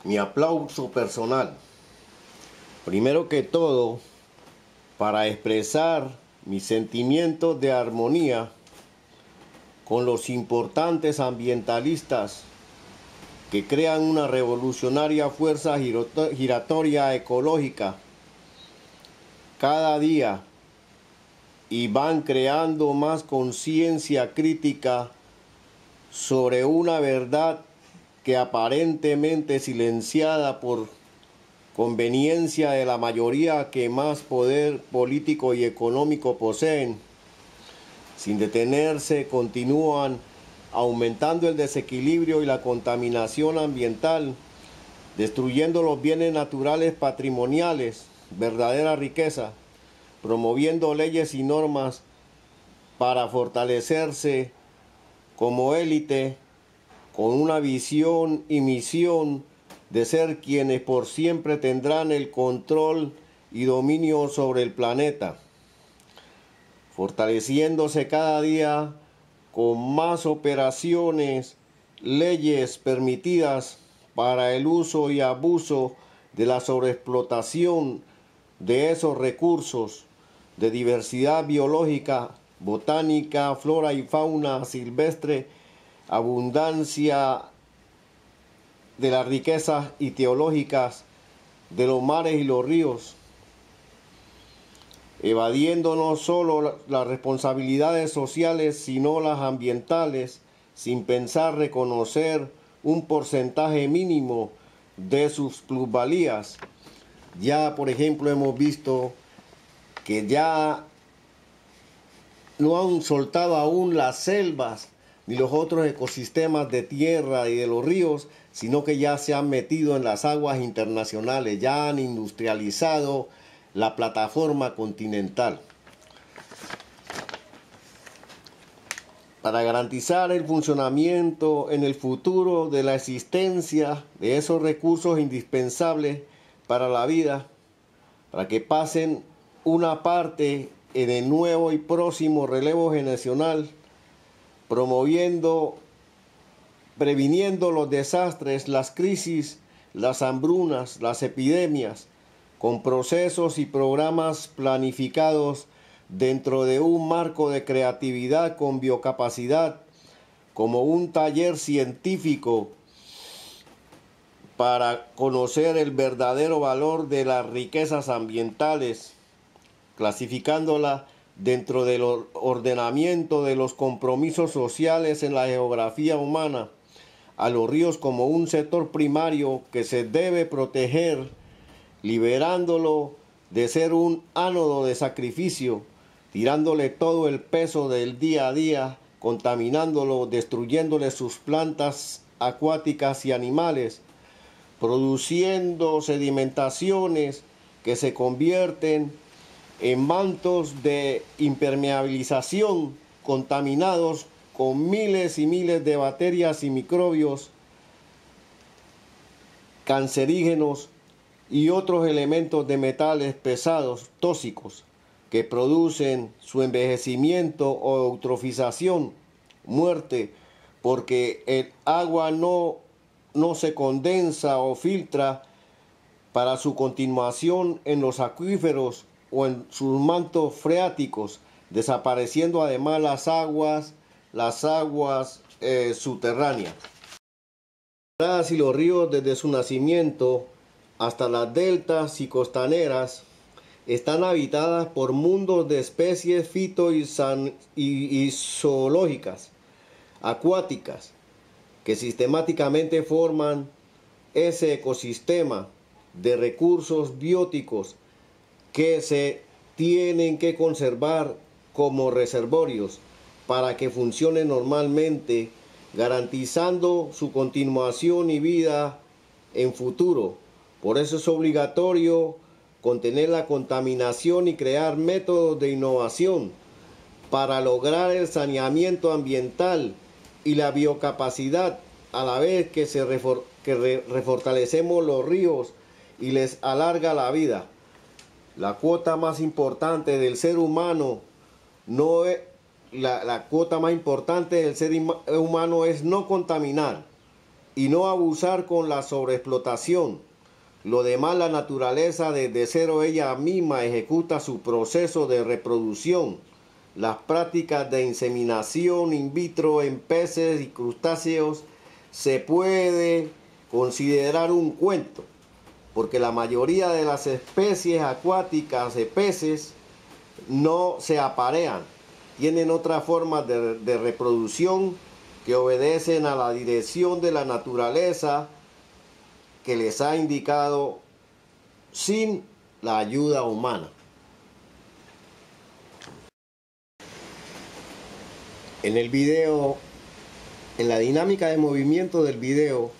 Mi aplauso personal. Primero que todo, para expresar mis sentimientos de armonía con los importantes ambientalistas que crean una revolucionaria fuerza giratoria ecológica cada día y van creando más conciencia crítica sobre una verdad que aparentemente silenciada por conveniencia de la mayoría que más poder político y económico poseen. Sin detenerse, continúan aumentando el desequilibrio y la contaminación ambiental, destruyendo los bienes naturales patrimoniales, verdadera riqueza, promoviendo leyes y normas para fortalecerse como élite, con una visión y misión de ser quienes por siempre tendrán el control y dominio sobre el planeta, fortaleciéndose cada día con más operaciones, leyes permitidas para el uso y abuso de la sobreexplotación de esos recursos de diversidad biológica, botánica, flora y fauna silvestre, abundancia de las riquezas y teológicas de los mares y los ríos, evadiendo no solo las responsabilidades sociales, sino las ambientales, sin pensar reconocer un porcentaje mínimo de sus plusvalías. Ya, por ejemplo, hemos visto que ya no han soltado aún las selvas ni los otros ecosistemas de tierra y de los ríos, sino que ya se han metido en las aguas internacionales, ya han industrializado la plataforma continental. Para garantizar el funcionamiento en el futuro de la existencia de esos recursos indispensables para la vida, para que pasen una parte en el nuevo y próximo relevo generacional, previniendo los desastres, las crisis, las hambrunas, las epidemias, con procesos y programas planificados dentro de un marco de creatividad con biocapacidad, como un taller científico para conocer el verdadero valor de las riquezas ambientales, clasificándola dentro del ordenamiento de los compromisos sociales en la geografía humana, a los ríos como un sector primario que se debe proteger, liberándolo de ser un ánodo de sacrificio, tirándole todo el peso del día a día, contaminándolo, destruyéndole sus plantas acuáticas y animales, produciendo sedimentaciones que se convierten en mantos de impermeabilización contaminados con miles y miles de bacterias y microbios cancerígenos y otros elementos de metales pesados tóxicos que producen su envejecimiento o eutrofización, muerte, porque el agua no se condensa o filtra para su continuación en los acuíferos o en sus mantos freáticos, desapareciendo además las aguas subterráneas. Y los ríos desde su nacimiento hasta las deltas y costaneras están habitadas por mundos de especies fito y zoológicas, acuáticas, que sistemáticamente forman ese ecosistema de recursos bióticos que se tienen que conservar como reservorios para que funcionen normalmente, garantizando su continuación y vida en futuro. Por eso es obligatorio contener la contaminación y crear métodos de innovación para lograr el saneamiento ambiental y la biocapacidad, a la vez que refortalecemos los ríos y les alarga la vida. La cuota más importante del ser humano no es, la cuota más importante del ser humano es no contaminar. y no abusar con la sobreexplotación. Lo demás, la naturaleza desde cero ella misma ejecuta su proceso de reproducción. Las prácticas de inseminación in vitro en peces y crustáceos se puede considerar un cuento, porque la mayoría de las especies acuáticas de peces no se aparean, tienen otras formas de reproducción que obedecen a la dirección de la naturaleza que les ha indicado sin la ayuda humana. En el video, en la dinámica de movimiento del video,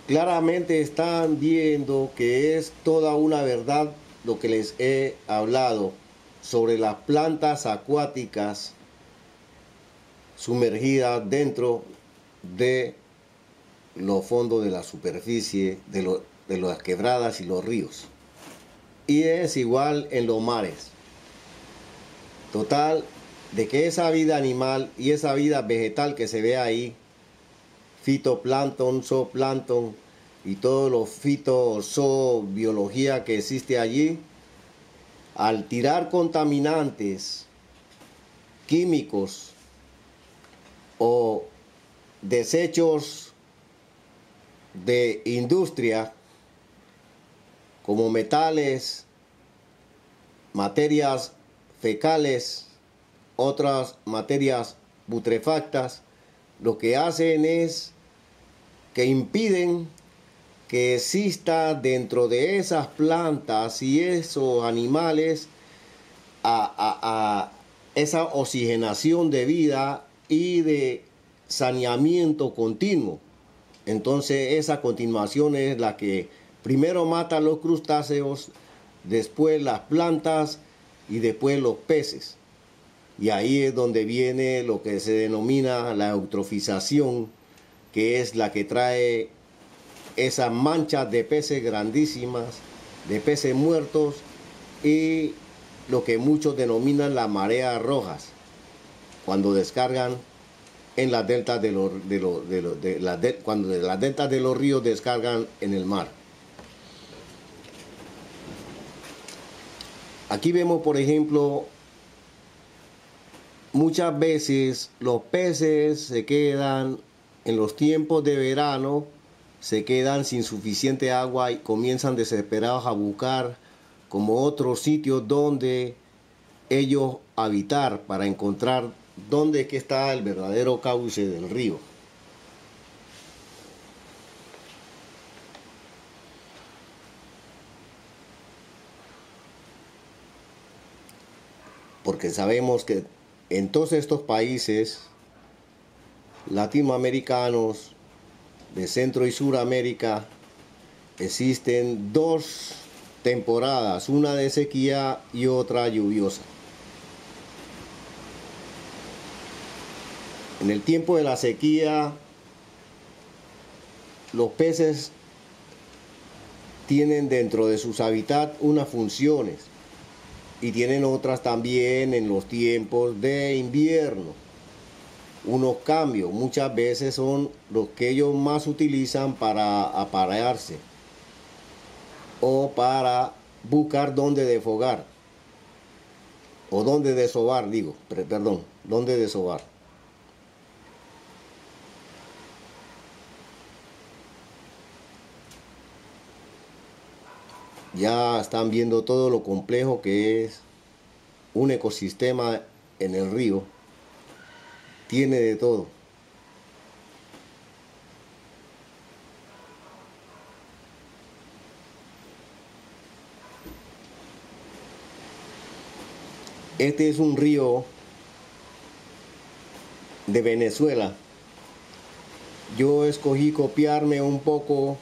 claramente están viendo que es toda una verdad lo que les he hablado sobre las plantas acuáticas sumergidas dentro de los fondos de la superficie, de las quebradas y los ríos. Y es igual en los mares. Total, de que esa vida animal y esa vida vegetal que se ve ahí, fitoplancton, zooplancton y todo lo fitozobiología que existe allí, al tirar contaminantes químicos o desechos de industria como metales, materias fecales, otras materias putrefactas, lo que hacen es que impiden que exista dentro de esas plantas y esos animales esa oxigenación de vida y de saneamiento continuo. Entonces esa continuación es la que primero mata a los crustáceos, después las plantas y después los peces. Y ahí es donde viene lo que se denomina la eutrofización, que es la que trae esas manchas de peces grandísimas, de peces muertos, y lo que muchos denominan las mareas rojas, cuando descargan en las deltas cuando las deltas de los ríos descargan en el mar. Aquí vemos, por ejemplo, muchas veces los peces se quedan en los tiempos de verano, se quedan sin suficiente agua y comienzan desesperados a buscar como otros sitios donde ellos habitar para encontrar dónde es que está el verdadero cauce del río. Porque sabemos que en todos estos países latinoamericanos de Centro y Suramérica existen dos temporadas, una de sequía y otra lluviosa. En el tiempo de la sequía, los peces tienen dentro de sus hábitats unas funciones y tienen otras también en los tiempos de invierno. Unos cambios muchas veces son los que ellos más utilizan para aparearse o para buscar dónde desfogar o dónde desovar, dónde desovar. Ya están viendo todo lo complejo que es un ecosistema en el río. Tiene de todo. Este es un río de Venezuela. Yo escogí copiarme un poco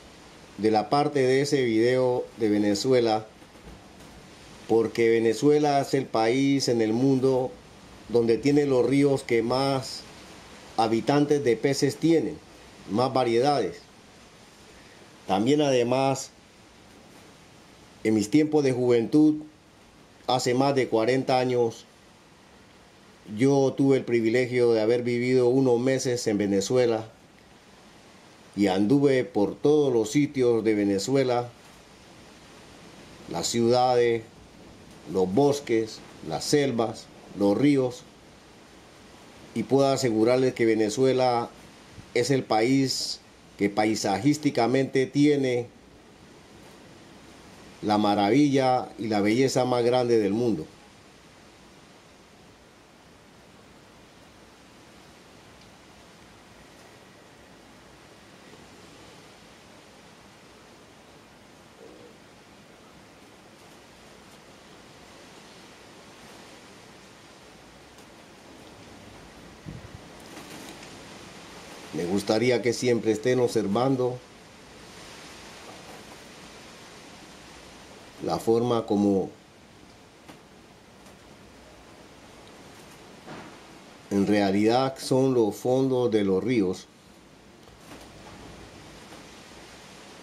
de la parte de ese video de Venezuela, porque Venezuela es el país en el mundo donde tiene los ríos que más habitantes de peces tienen, más variedades. También además, en mis tiempos de juventud, hace más de 40 años, yo tuve el privilegio de haber vivido unos meses en Venezuela y anduve por todos los sitios de Venezuela, las ciudades, los bosques, las selvas, los ríos, y puedo asegurarles que Venezuela es el país que paisajísticamente tiene la maravilla y la belleza más grande del mundo. Me gustaría que siempre estén observando la forma como en realidad son los fondos de los ríos,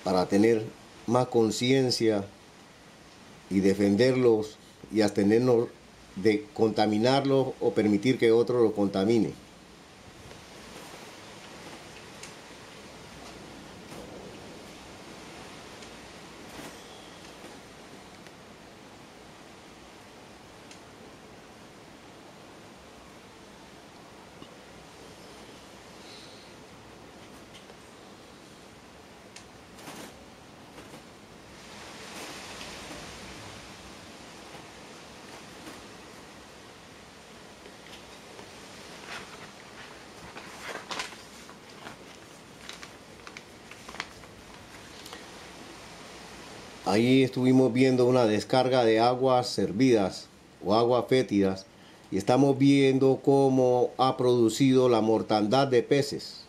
para tener más conciencia y defenderlos y abstenernos de contaminarlos o permitir que otros los contaminen. Ahí estuvimos viendo una descarga de aguas servidas o aguas fétidas y estamos viendo cómo ha producido la mortandad de peces.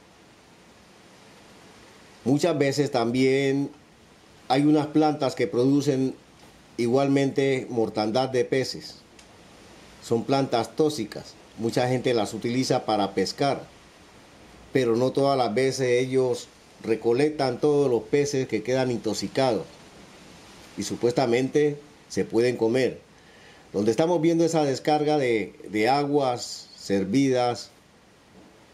Muchas veces también hay unas plantas que producen igualmente mortandad de peces. Son plantas tóxicas. Mucha gente las utiliza para pescar, pero no todas las veces ellos recolectan todos los peces que quedan intoxicados y supuestamente se pueden comer. Donde estamos viendo esa descarga de aguas servidas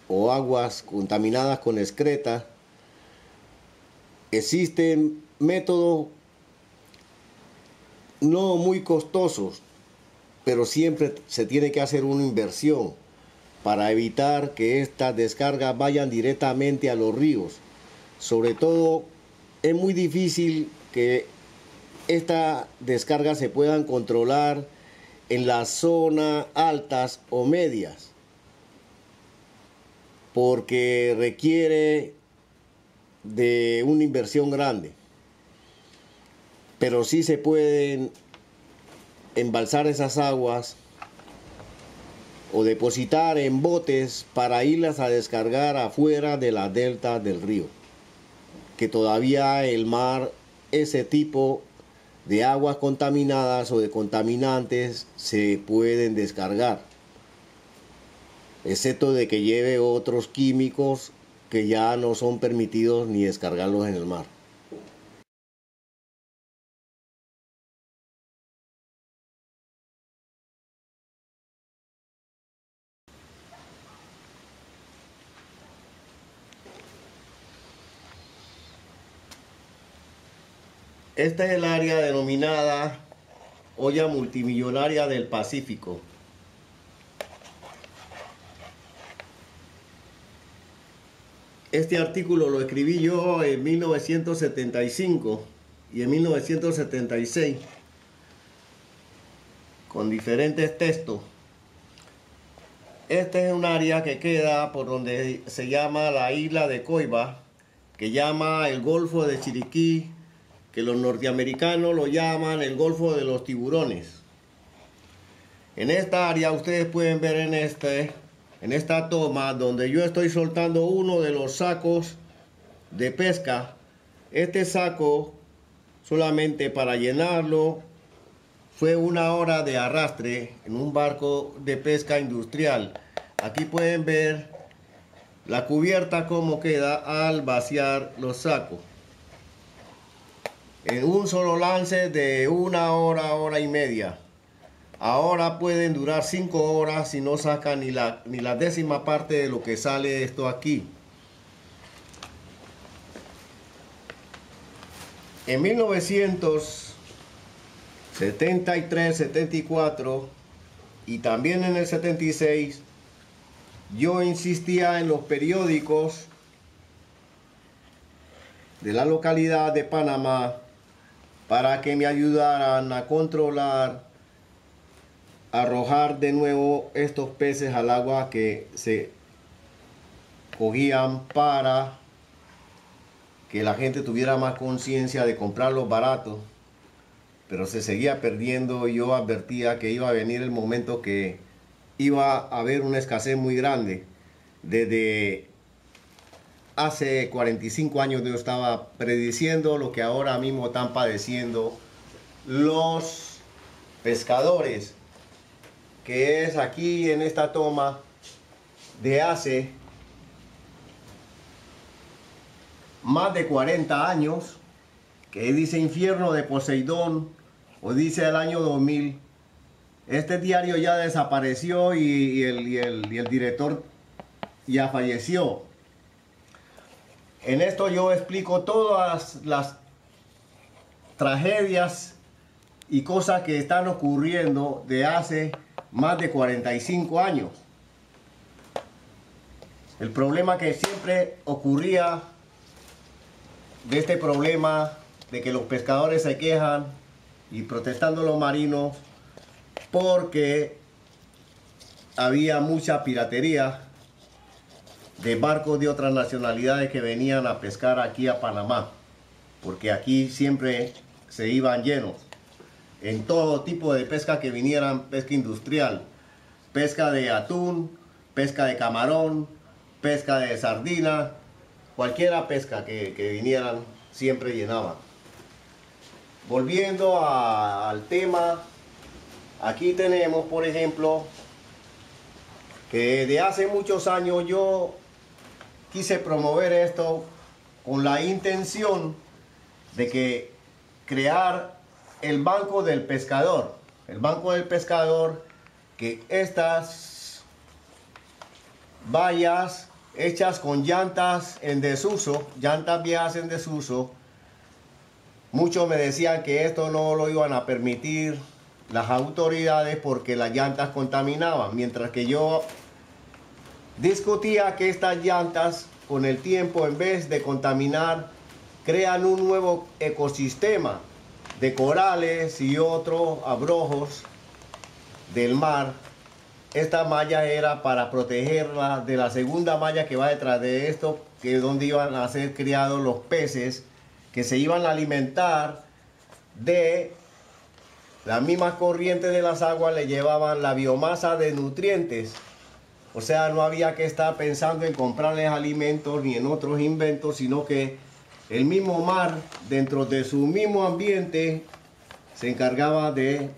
o aguas contaminadas con excreta, existen métodos no muy costosos, pero siempre se tiene que hacer una inversión para evitar que estas descargas vayan directamente a los ríos. Sobre todo, es muy difícil que estas descargas se puedan controlar en las zonas altas o medias, porque requiere de una inversión grande. Pero sí se pueden embalsar esas aguas o depositar en botes para irlas a descargar afuera de la delta del río, que todavía el mar, ese tipo de aguas contaminadas o de contaminantes se pueden descargar, excepto de que lleve otros químicos que ya no son permitidos ni descargarlos en el mar. Esta es el área denominada olla multimillonaria del Pacífico. Este artículo lo escribí yo en 1975 y en 1976 con diferentes textos. Este es un área que queda por donde se llama la isla de Coiba, que llama el Golfo de Chiriquí, que los norteamericanos lo llaman el Golfo de los Tiburones. En esta área ustedes pueden ver en esta toma donde yo estoy soltando uno de los sacos de pesca. Este saco, solamente para llenarlo, fue 1 hora de arrastre en un barco de pesca industrial. Aquí pueden ver la cubierta cómo queda al vaciar los sacos. En un solo lance de 1 hora, hora y media. Ahora pueden durar 5 horas si no sacan ni la 10ª parte de lo que sale esto aquí. En 1973, 74 y también en el 76, yo insistía en los periódicos de la localidad de Panamá para que me ayudaran a controlar, arrojar de nuevo estos peces al agua que se cogían, para que la gente tuviera más conciencia de comprarlos baratos, pero se seguía perdiendo. Y yo advertía que iba a venir el momento que iba a haber una escasez muy grande. Desde hace 45 años yo estaba prediciendo lo que ahora mismo están padeciendo los pescadores, que es aquí en esta toma de hace más de 40 años, que dice Infierno de Poseidón, o dice el año 2000. Este diario ya desapareció y el director ya falleció. En esto yo explico todas las tragedias y cosas que están ocurriendo de hace más de 45 años. El problema que siempre ocurría, de este problema de que los pescadores se quejan y protestando los marinos porque había mucha piratería de barcos de otras nacionalidades que venían a pescar aquí a Panamá, porque aquí siempre se iban llenos en todo tipo de pesca que vinieran, pesca industrial, pesca de atún, pesca de camarón, pesca de sardina, cualquiera pesca que vinieran siempre llenaban. Volviendo al tema, aquí tenemos, por ejemplo, que de hace muchos años yo quise promover esto con la intención de que crear el Banco del Pescador. El Banco del Pescador, que estas vallas hechas con llantas en desuso, llantas viejas en desuso, muchos me decían que esto no lo iban a permitir las autoridades porque las llantas contaminaban, mientras que yo discutía que estas llantas con el tiempo, en vez de contaminar, crean un nuevo ecosistema de corales y otros abrojos del mar. Esta malla era para protegerla de la segunda malla que va detrás de esto, que es donde iban a ser criados los peces que se iban a alimentar de las mismas corrientes de las aguas, le llevaban la biomasa de nutrientes. O sea, no había que estar pensando en comprarles alimentos ni en otros inventos, sino que el mismo mar, dentro de su mismo ambiente, se encargaba de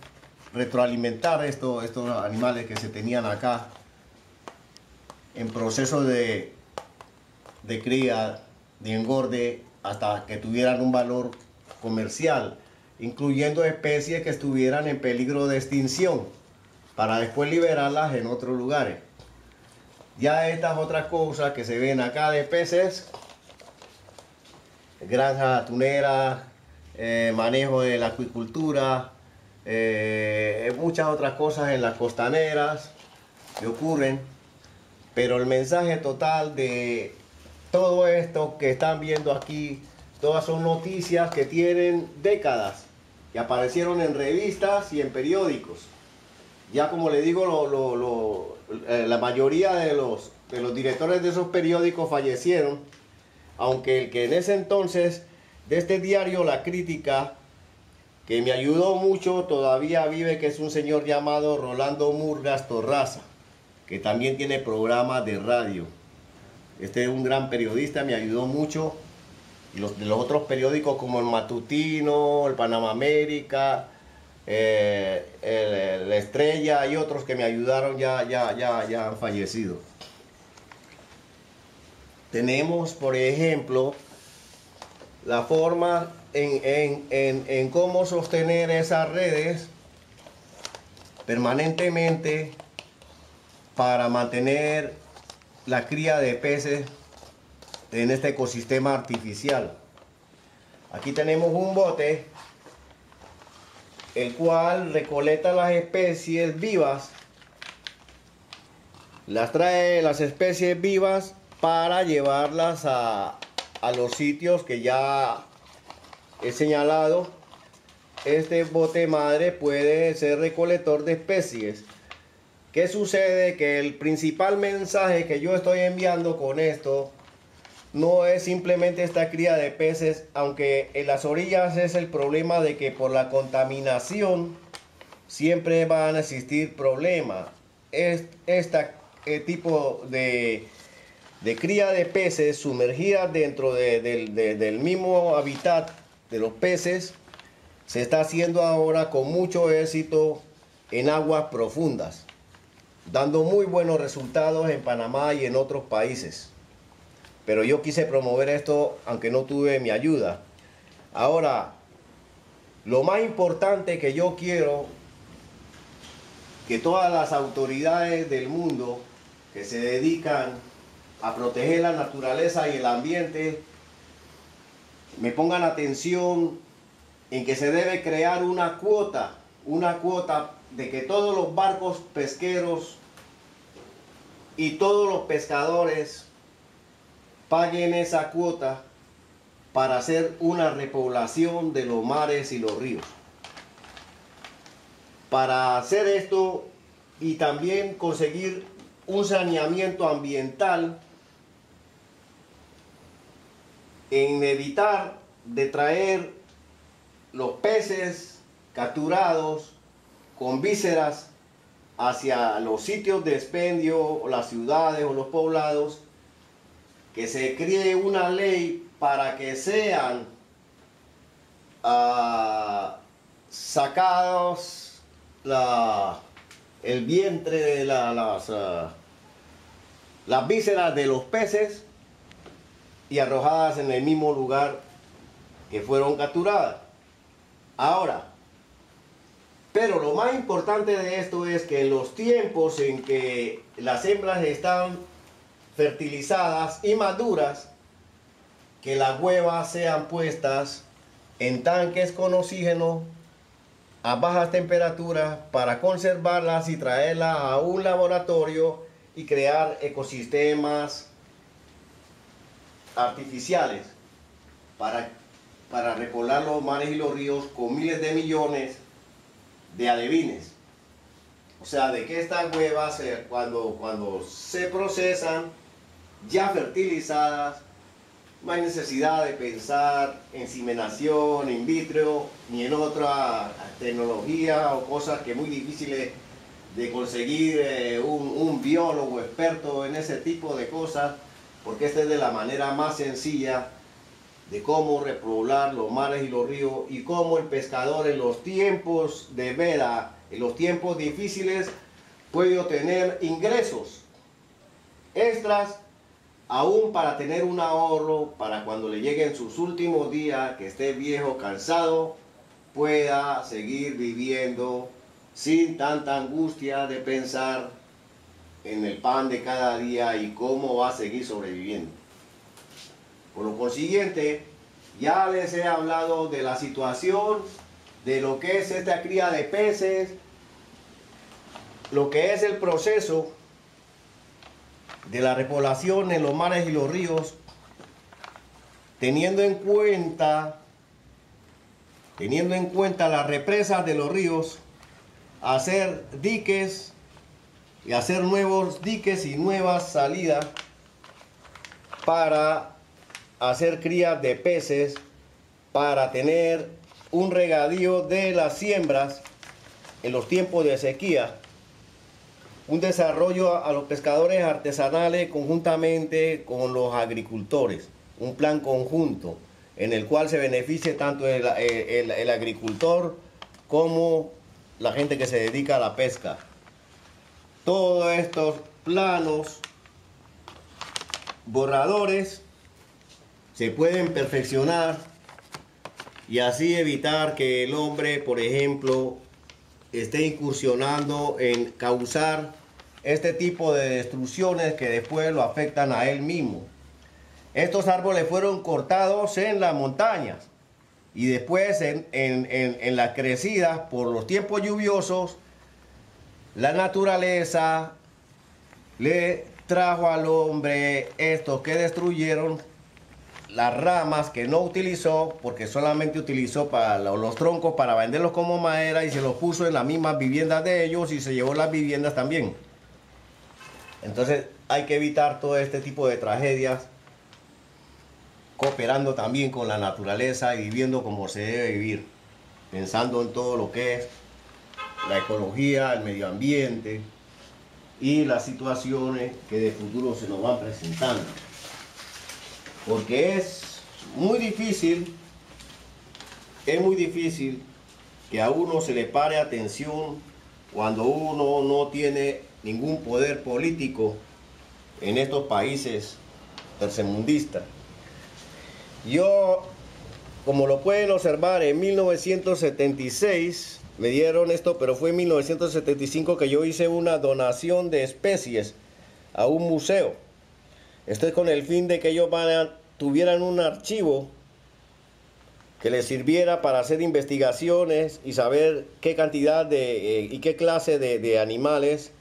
retroalimentar estos animales que se tenían acá en proceso de cría, de engorde, hasta que tuvieran un valor comercial, incluyendo especies que estuvieran en peligro de extinción, para después liberarlas en otros lugares. Ya estas otras cosas que se ven acá de peces, granja atunera, manejo de la acuicultura, muchas otras cosas en las costaneras que ocurren, pero el mensaje total de todo esto que están viendo aquí, todas son noticias que tienen décadas, que aparecieron en revistas y en periódicos. Ya como le digo, la mayoría de los directores de esos periódicos fallecieron, aunque el que en ese entonces de este diario La Crítica, que me ayudó mucho, todavía vive, que es un señor llamado Rolando Murgas Torraza, que también tiene programas de radio. Este es un gran periodista, me ayudó mucho. Y de los otros periódicos como el Matutino, el Panamá América, La Estrella y otros que me ayudaron ya han fallecido. Tenemos, por ejemplo, la forma en cómo sostener esas redes permanentemente para mantener la cría de peces en este ecosistema artificial. Aquí tenemos un bote, el cual recolecta las especies vivas, las trae las especies vivas para llevarlas a los sitios que ya he señalado. Este bote madre puede ser recolector de especies. ¿Qué sucede? Que el principal mensaje que yo estoy enviando con esto no es simplemente esta cría de peces, aunque en las orillas es el problema de que por la contaminación siempre van a existir problemas. Este tipo de cría de peces sumergida dentro del mismo hábitat de los peces se está haciendo ahora con mucho éxito en aguas profundas, dando muy buenos resultados en Panamá y en otros países. Pero yo quise promover esto aunque no tuve mi ayuda. Ahora, lo más importante que yo quiero que todas las autoridades del mundo que se dedican a proteger la naturaleza y el ambiente me pongan atención en que se debe crear una cuota de que todos los barcos pesqueros y todos los pescadores paguen esa cuota para hacer una repoblación de los mares y los ríos. Para hacer esto y también conseguir un saneamiento ambiental, en evitar de traer los peces capturados con vísceras hacia los sitios de expendio, o las ciudades o los poblados, que se cree una ley para que sean sacados el vientre de las vísceras de los peces y arrojadas en el mismo lugar que fueron capturadas. Ahora, pero lo más importante de esto es que en los tiempos en que las hembras están fertilizadas y maduras, que las huevas sean puestas en tanques con oxígeno a bajas temperaturas para conservarlas y traerlas a un laboratorio y crear ecosistemas artificiales para repoblar los mares y los ríos con miles de millones de alevines. O sea, de que estas huevas cuando se procesan ya fertilizadas, no hay necesidad de pensar en inseminación in vitro ni en otra tecnología o cosas que es muy difíciles de conseguir un biólogo experto en ese tipo de cosas, porque esta es de la manera más sencilla de cómo repoblar los mares y los ríos y cómo el pescador en los tiempos de veda, en los tiempos difíciles, puede obtener ingresos extras, aún para tener un ahorro para cuando le lleguen sus últimos días, que esté viejo, cansado, pueda seguir viviendo sin tanta angustia de pensar en el pan de cada día y cómo va a seguir sobreviviendo. Por lo consiguiente, ya les he hablado de la situación, de lo que es esta cría de peces, lo que es el proceso de la repoblación en los mares y los ríos, teniendo en cuenta las represas de los ríos, hacer diques y hacer nuevos diques y nuevas salidas para hacer crías de peces, para tener un regadío de las siembras en los tiempos de sequía, un desarrollo a los pescadores artesanales conjuntamente con los agricultores, un plan conjunto en el cual se beneficie tanto el agricultor como la gente que se dedica a la pesca. Todos estos planos, borradores, se pueden perfeccionar y así evitar que el hombre, por ejemplo, esté incursionando en causar este tipo de destrucciones que después lo afectan a él mismo. Estos árboles fueron cortados en las montañas y después en las crecidas por los tiempos lluviosos, la naturaleza le trajo al hombre estos que destruyeron las ramas que no utilizó, porque solamente utilizó para los troncos para venderlos como madera, y se los puso en las mismas viviendas de ellos y se llevó las viviendas también. Entonces hay que evitar todo este tipo de tragedias, cooperando también con la naturaleza y viviendo como se debe vivir, pensando en todo lo que es la ecología, el medio ambiente y las situaciones que de futuro se nos van presentando. Porque es muy difícil que a uno se le pare atención cuando uno no tiene ningún poder político en estos países tercermundistas. Yo, como lo pueden observar, en 1976 me dieron esto, pero fue en 1975 que yo hice una donación de especies a un museo. Esto es con el fin de que ellos tuvieran un archivo que les sirviera para hacer investigaciones y saber qué cantidad y qué clase de animales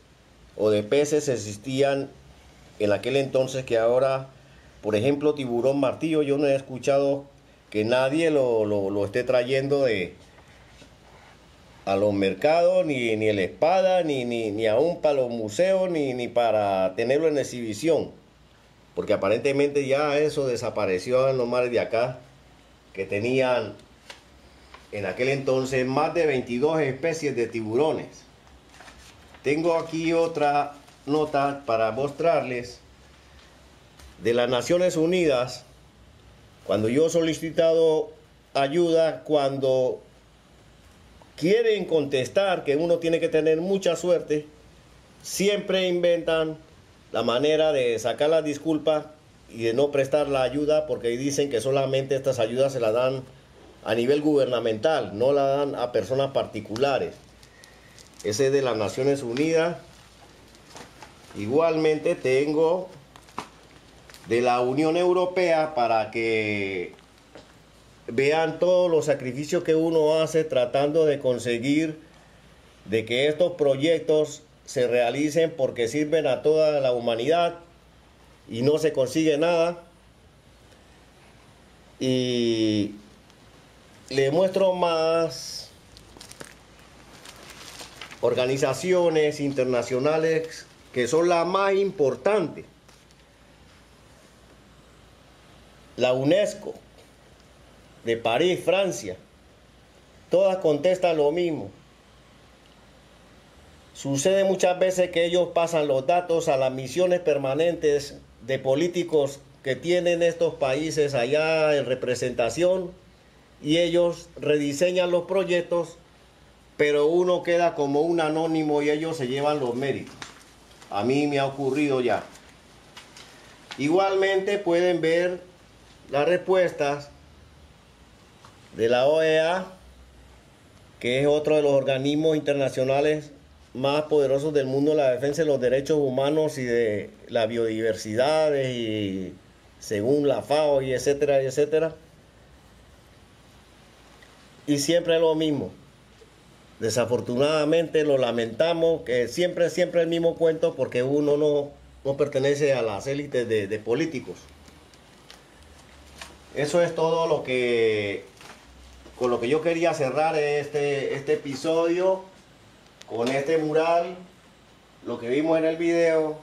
o de peces existían en aquel entonces, que ahora, por ejemplo, tiburón martillo, yo no he escuchado que nadie lo esté trayendo a los mercados, ni el espada, ni aún para los museos, ni para tenerlo en exhibición. Porque aparentemente ya eso desapareció en los mares de acá, que tenían en aquel entonces más de 22 especies de tiburones. Tengo aquí otra nota para mostrarles de las Naciones Unidas, cuando yo he solicitado ayuda, cuando quieren contestar que uno tiene que tener mucha suerte, siempre inventan la manera de sacar las disculpas y de no prestar la ayuda, porque dicen que solamente estas ayudas se las dan a nivel gubernamental, no la dan a personas particulares. Ese es de las Naciones Unidas. Igualmente tengo de la Unión Europea, para que vean todos los sacrificios que uno hace tratando de conseguir de que estos proyectos se realicen, porque sirven a toda la humanidad y no se consigue nada. Y le muestro más organizaciones internacionales que son las más importantes. La UNESCO de París, Francia, todas contestan lo mismo. Sucede muchas veces que ellos pasan los datos a las misiones permanentes de políticos que tienen estos países allá en representación, y ellos rediseñan los proyectos, pero uno queda como un anónimo y ellos se llevan los méritos. A mí me ha ocurrido ya. Igualmente pueden ver las respuestas de la OEA, que es otro de los organismos internacionales más poderosos del mundo en la defensa de los derechos humanos y de la biodiversidad, y según la FAO y etcétera, etcétera. Y siempre es lo mismo. Desafortunadamente lo lamentamos, que siempre el mismo cuento, porque uno no pertenece a las élites de políticos. Eso es todo con lo que yo quería cerrar este episodio, con este mural, lo que vimos en el video,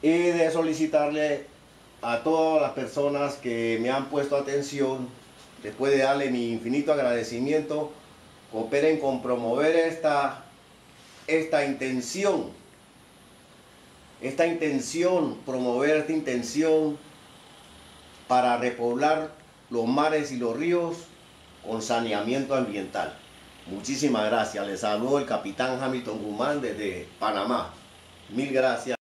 y de solicitarle a todas las personas que me han puesto atención, después de darle mi infinito agradecimiento, cooperen con promover esta intención, promover esta intención para repoblar los mares y los ríos con saneamiento ambiental. Muchísimas gracias. Les saludo el capitán Hamilton Guzmán desde Panamá. Mil gracias.